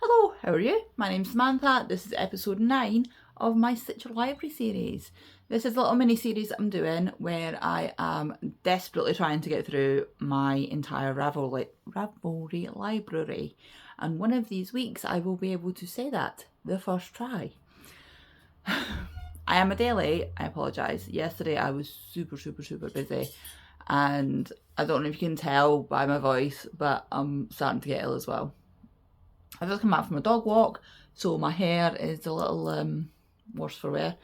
Hello, how are you? My name's Samantha. This is episode 9 of my Stitch Your Library series. This is a little mini series that I'm doing where I am desperately trying to get through my entire Ravelry library. And one of these weeks I will be able to say that the first try. I am a day late, I apologise. Yesterday I was super busy, and I don't know if you can tell by my voice, but I'm starting to get ill as well. I've just come back from a dog walk, so my hair is a little worse for wear,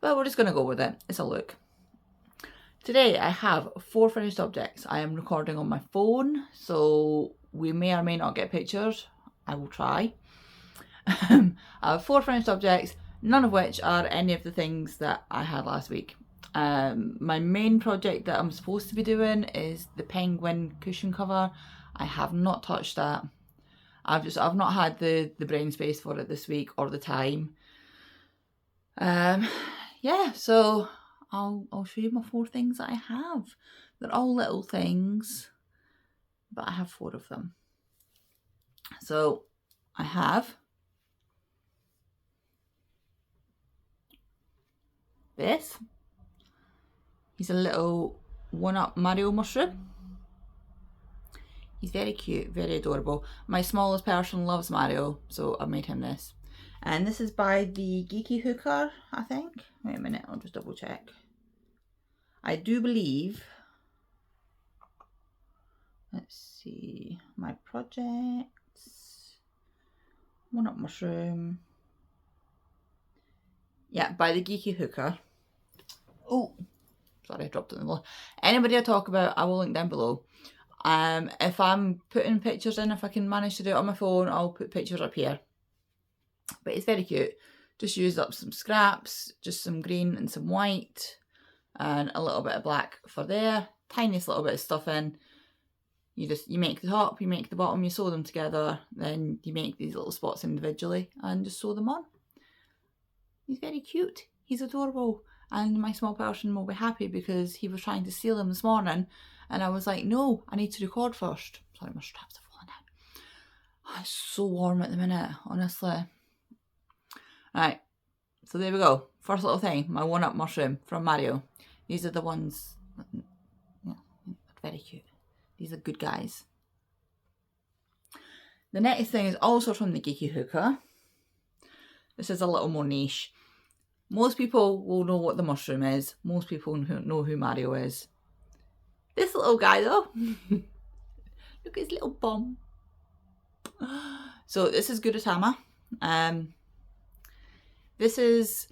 but we're just going to go with it. It's a look. Today I have 4 finished objects. I am recording on my phone, so we may or may not get pictures. I will try. I have 4 finished objects, none of which are any of the things that I had last week. My main project that I'm supposed to be doing is the penguin cushion cover. I have not touched that. I've not had the brain space for it this week or the time. Yeah, so I'll show you my 4 things that I have. They're all little things, but I have 4 of them. So I have this. He's a little 1-up Mario mushroom. He's very cute, very adorable. My smallest person loves Mario, so I made him this. And this is by the Geeky Hooker, I think. Wait a minute, I'll just double check. I do believe, let's see, my projects, 1-up mushroom. Yeah, by the Geeky Hooker. Oh, sorry, I dropped it in the floor. Anybody I talk about, I will link down below. If I'm putting pictures in, if I can manage to do it on my phone, I'll put pictures up here. But it's very cute. Just used up some scraps, just some green and some white, and a little bit of black for there. Tiniest little bit of stuff in. You make the top, you make the bottom, you sew them together, then you make these little spots individually and just sew them on. He's very cute. He's adorable. And my small person will be happy because he was trying to steal them this morning. And I was like, no, I need to record first. Sorry, my straps are falling down. Oh, it's so warm at the minute, honestly. Right, so there we go. First little thing, my 1-up mushroom from Mario. These are the ones, yeah, very cute. These are good guys. The next thing is also from the Geeky Hooker. This is a little more niche. Most people will know what the mushroom is. Most people know who Mario is. This little guy though, look at his little bum. So this is Gudetama. This is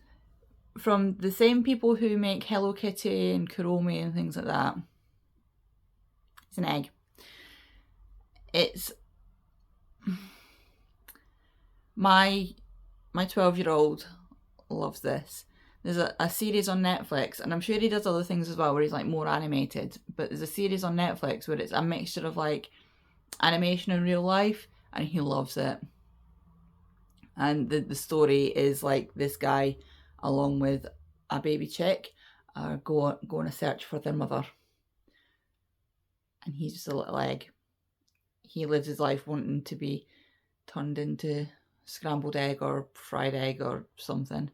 from the same people who make Hello Kitty and Kuromi and things like that. It's an egg. It's my 12-year-old loves this. There's a series on Netflix, and I'm sure he does other things as well where he's like more animated, but there's a series on Netflix where it's a mixture of like animation and real life, and he loves it. And the story is like this guy along with a baby chick go on a search for their mother, and he's just a little egg. He lives his life wanting to be turned into scrambled egg or fried egg or something.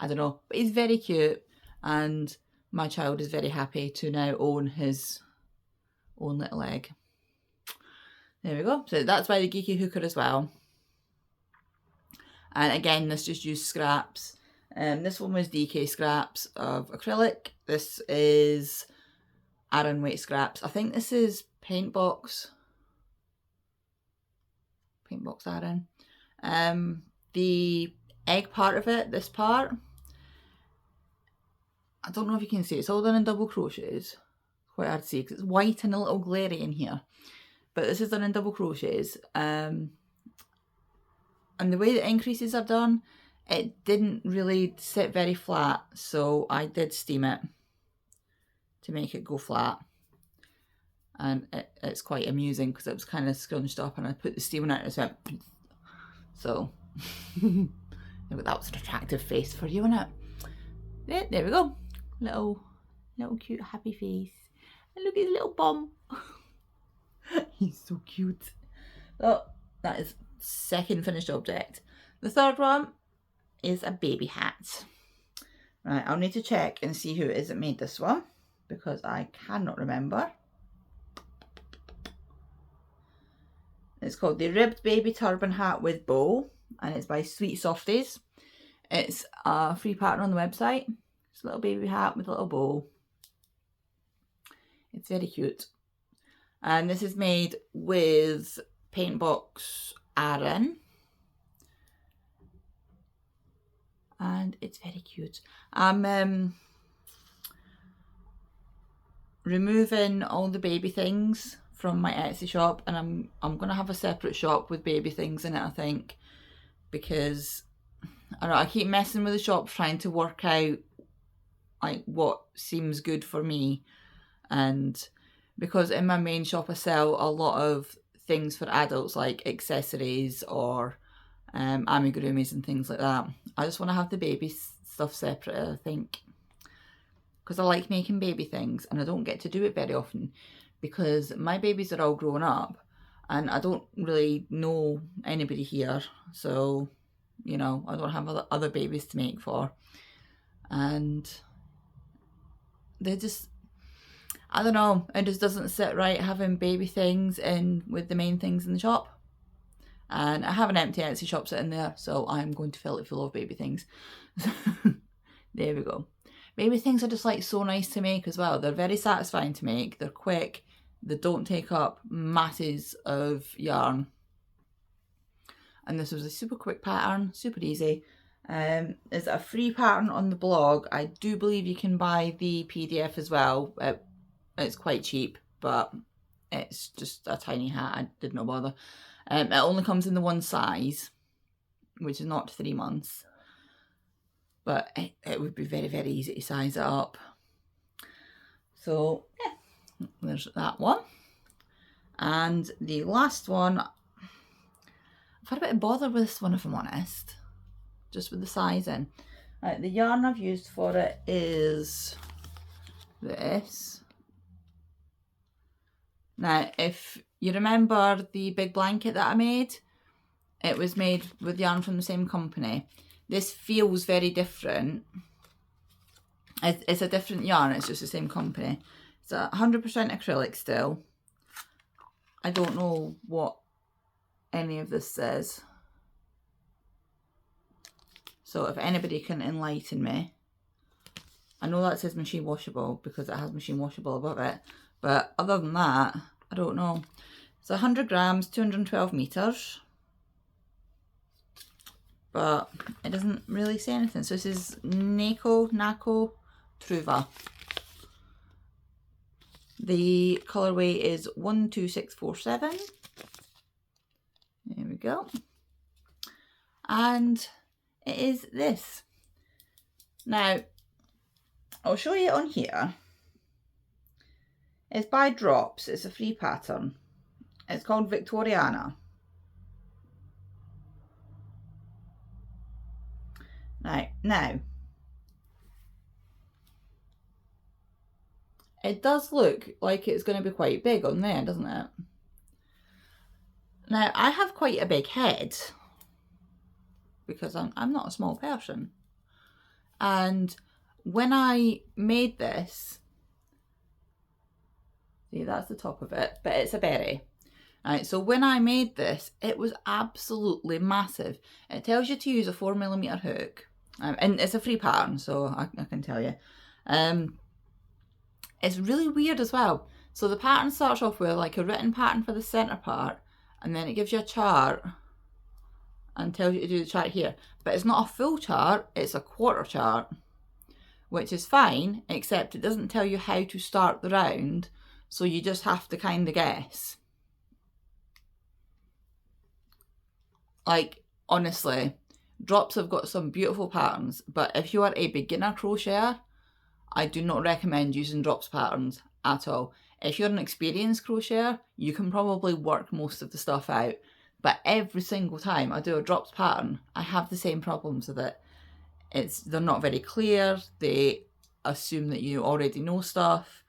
I don't know, but he's very cute, and my child is very happy to now own his own little egg. There we go. So that's by the Geeky Hooker as well. And again, this just used scraps. This one was DK scraps of acrylic. This is Aran weight scraps. I think this is Paintbox Aran. The egg part of it, this part, I don't know if you can see, it's all done in double crochets. Quite hard to see because it's white and a little glary in here. But this is done in double crochets. And the way the increases are done, it didn't really sit very flat. So I did steam it to make it go flat. And it's quite amusing because it was kind of scrunched up and I put the steam in it and it went. So that was an attractive face for you, innit? There we go. Little cute happy face. And look at his little bum. He's so cute. So that is second finished object. The third one is a baby hat. Right, I'll need to check and see who it is that made this one, because I cannot remember. It's called the Ribbed Baby Turban Hat with Bow, and it's by Sweet Softies. It's a free pattern on the website. It's a little baby hat with a little bow. It's very cute. And this is made with Paintbox Aran. And it's very cute. I'm removing all the baby things from my Etsy shop, and I'm gonna have a separate shop with baby things in it, I think, because I don't know, I keep messing with the shop trying to work out like what seems good for me. And because in my main shop I sell a lot of things for adults, like accessories or amigurumis and things like that, I just want to have the baby stuff separate, I think, because I like making baby things and I don't get to do it very often because my babies are all grown up and I don't really know anybody here, so you know, I don't have other babies to make for, and they just, I don't know, it just doesn't sit right having baby things in with the main things in the shop. And I have an empty Etsy shop sitting there, so I'm going to fill it full of baby things. There we go. Baby things are just like so nice to make as well. They're very satisfying to make. They're quick. They don't take up masses of yarn. And this was a super quick pattern, super easy. There's a free pattern on the blog. I do believe you can buy the PDF as well. It's quite cheap, but it's just a tiny hat. I did not bother. It only comes in the one size, which is not 3 months. But it would be very, very easy to size it up. So, yeah, there's that one. And the last one, I've had a bit of bother with this one, if I'm honest. Just with the sizing. The yarn I've used for it is this. Now, if you remember the big blanket that I made, it was made with yarn from the same company. This feels very different. It's a different yarn, it's just the same company. It's 100% acrylic still. I don't know what any of this says. So if anybody can enlighten me. I know that says machine washable because it has machine washable above it. But other than that, I don't know. It's 100 grams, 212 meters. But it doesn't really say anything. So this is Nako Truva. The colourway is 12647. There we go. And it is this. Now, I'll show you on here. It's by Drops. It's a free pattern. It's called Victoriana. Now, it does look like it's going to be quite big on there, doesn't it? Now, I have quite a big head because I'm not a small person. And when I made this, see, that's the top of it, but it's a berry. Right, so when I made this, it was absolutely massive. It tells you to use a 4mm hook. And it's a free pattern, so I can tell you. It's really weird as well. So the pattern starts off with like a written pattern for the centre part, and then it gives you a chart and tells you to do the chart here. But it's not a full chart, it's a quarter chart, which is fine, except it doesn't tell you how to start the round, so you just have to kind of guess. Like, honestly, Drops have got some beautiful patterns, but if you are a beginner crocheter, I do not recommend using Drops patterns at all. If you're an experienced crocheter, you can probably work most of the stuff out, but every single time I do a Drops pattern, I have the same problems with it. They're not very clear, they assume that you already know stuff,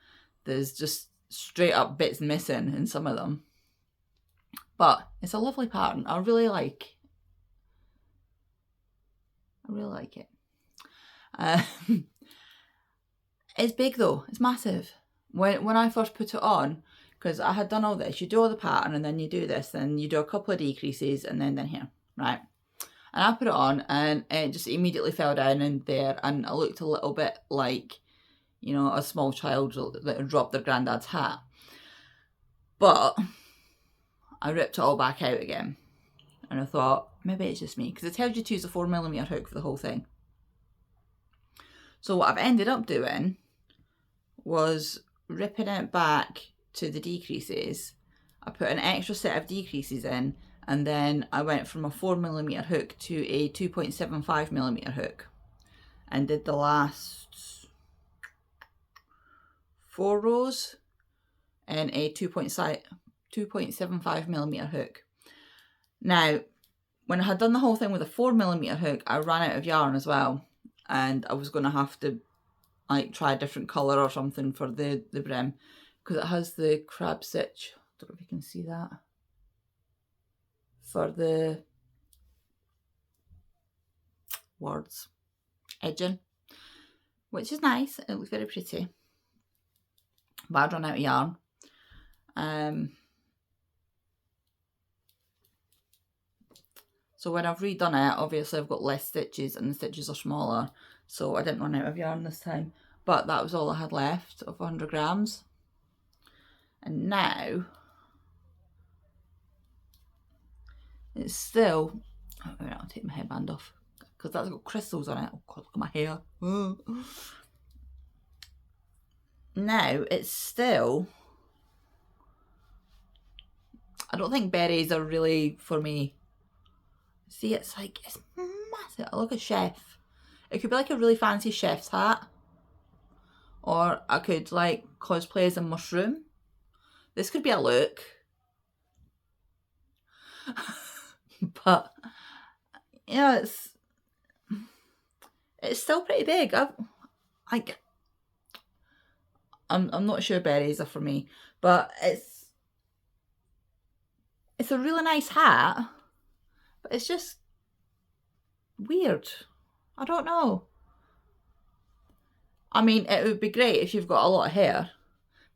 there's just straight up bits missing in some of them. But it's a lovely pattern. I really like it. It's big though. It's massive. When I first put it on, because I had done all this, you do all the pattern and then you do this, then you do a couple of decreases and then here, right? And I put it on and it just immediately fell down in there, and I looked a little bit like, you know, a small child that had dropped their granddad's hat. But I ripped it all back out again. And I thought, maybe it's just me, because it tells you to use a 4mm hook for the whole thing. So what I've ended up doing was ripping it back to the decreases. I put an extra set of decreases in, and then I went from a 4mm hook to a 2.75mm hook and did the last 4 rows in a 2.75mm hook. Now, when I had done the whole thing with a 4mm hook, I ran out of yarn as well, and I was going to have to like try a different colour or something for the brim, because it has the crab stitch. I don't know if you can see that. For the words edging, which is nice. It looks very pretty. But I'd run out of yarn. So when I've redone it, obviously I've got less stitches and the stitches are smaller, so I didn't run out of yarn this time. But that was all I had left of 100 grams. And now it's still, oh, wait, I'll take my headband off because that's got crystals on it. Oh God, look at my hair. Now it's still, I don't think berries are really for me. See, it's like, it's massive. I look a chef. It could be like a really fancy chef's hat. Or I could like cosplay as a mushroom. This could be a look. But, you know, it's still pretty big. I'm not sure berries are for me, but it's a really nice hat, but it's just weird. I don't know. I mean, it would be great if you've got a lot of hair.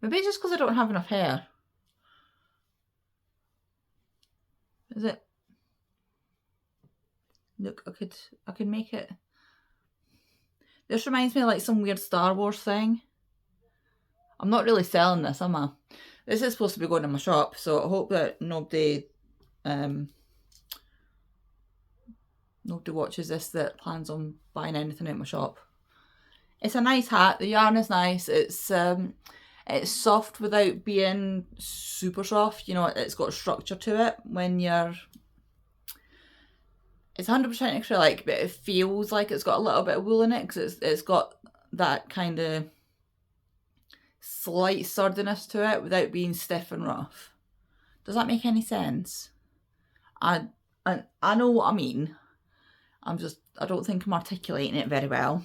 Maybe it's just because I don't have enough hair. Is it? Look, I could make it. This reminds me of like some weird Star Wars thing. I'm not really selling this, am I? This is supposed to be going in my shop, so I hope that nobody watches this that plans on buying anything out my shop. It's a nice hat. The yarn is nice. It's soft without being super soft. You know, it's got structure to it when you're. It's 100% acrylic, but it feels like it's got a little bit of wool in it because it's got that kind of slight sturdiness to it without being stiff and rough. Does that make any sense? I know what I mean. I don't think I'm articulating it very well.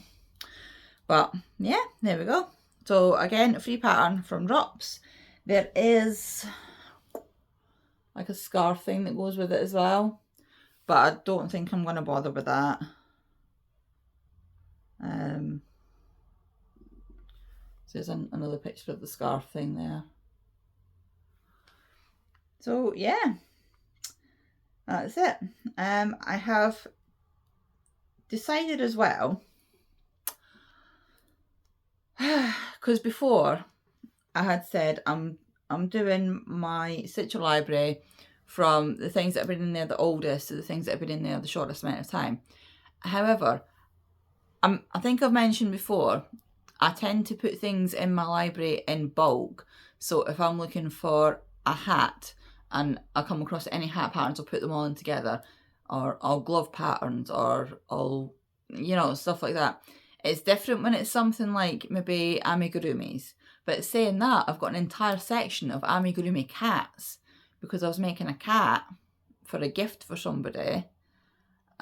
But yeah, there we go. So again, free pattern from Drops. There is like a scarf thing that goes with it as well, but I don't think I'm going to bother with that. So there's another picture of the scarf thing there. So yeah, that's it. I have decided as well, because before I had said I'm doing my Stitcher library from the things that have been in there the oldest to the things that have been in there the shortest amount of time. However, I think I've mentioned before, I tend to put things in my library in bulk. So if I'm looking for a hat and I come across any hat patterns, I'll put them all in together, or all glove patterns, or all, you know, stuff like that. It's different when it's something like maybe amigurumis. But saying that, I've got an entire section of amigurumi cats because I was making a cat for a gift for somebody.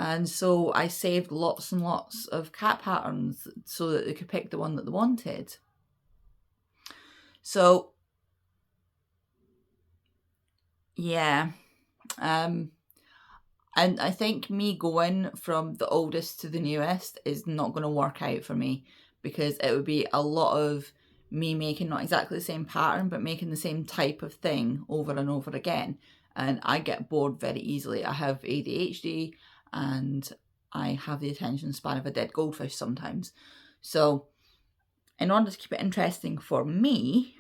And so I saved lots and lots of cat patterns so that they could pick the one that they wanted. So, yeah, And I think me going from the oldest to the newest is not going to work out for me, because it would be a lot of me making not exactly the same pattern, but making the same type of thing over and over again. And I get bored very easily. I have ADHD and I have the attention span of a dead goldfish sometimes. So in order to keep it interesting for me,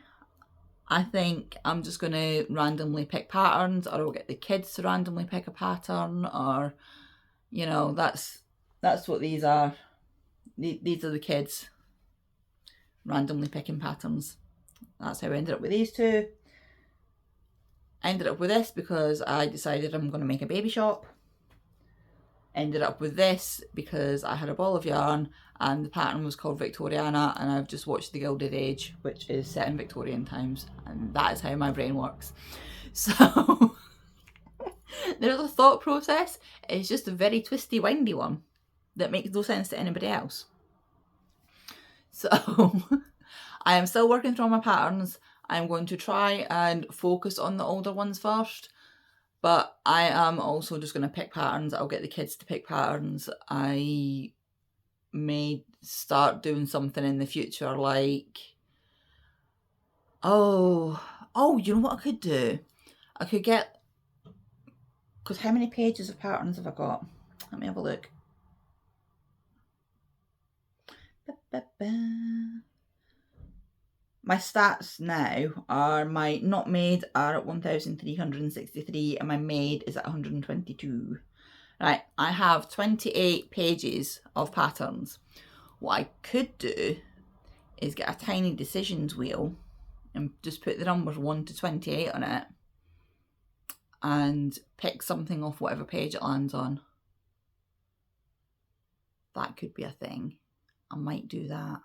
I think I'm just going to randomly pick patterns, or I'll get the kids to randomly pick a pattern, or, you know, that's what these are. These are the kids randomly picking patterns. That's how I ended up with these two. I ended up with this because I decided I'm going to make a baby shop. Ended up with this because I had a ball of yarn and the pattern was called Victoriana, and I've just watched The Gilded Age, which is set in Victorian times, and that is how my brain works. So there's a thought process. It's just a very twisty, windy one that makes no sense to anybody else. So I am still working through my patterns. I'm going to try and focus on the older ones first, but I am also just going to pick patterns. I'll get the kids to pick patterns. I may start doing something in the future, like, you know what I could do? I could get, because how many pages of patterns have I got? Let me have a look. My stats now are my not made are at 1,363 and my made is at 122. Right, I have 28 pages of patterns. What I could do is get a tiny decisions wheel and just put the numbers 1 to 28 on it and pick something off whatever page it lands on. That could be a thing. I might do that.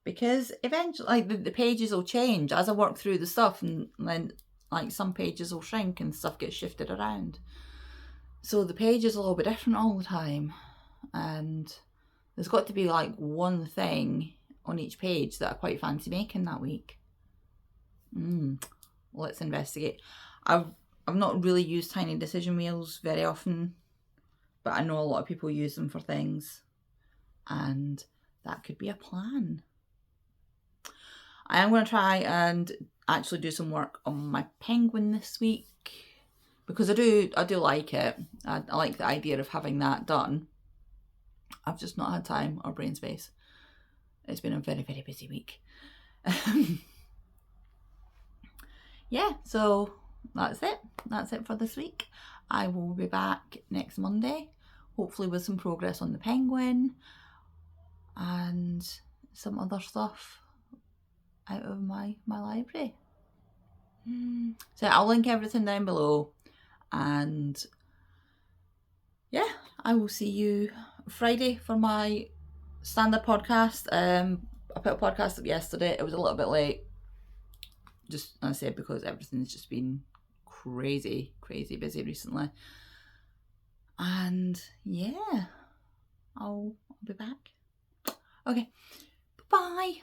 Because eventually, like, the pages will change as I work through the stuff, and then, like, some pages will shrink and stuff gets shifted around. So the pages will all be different all the time. And there's got to be, like, one thing on each page that I quite fancy making that week. Let's investigate. I've not really used tiny decision wheels very often, but I know a lot of people use them for things, and that could be a plan. I am going to try and actually do some work on my penguin this week, because I do like it. I like the idea of having that done. I've just not had time or brain space. It's been a very, very busy week. Yeah, so that's it. That's it for this week. I will be back next Monday, hopefully with some progress on the penguin and some other stuff out of my library. So I'll link everything down below, and yeah, I will see you Friday for my stand-up podcast. I put a podcast up yesterday. It was a little bit late, just as I said, because everything's just been crazy busy recently. And yeah, I'll be back. Okay, bye.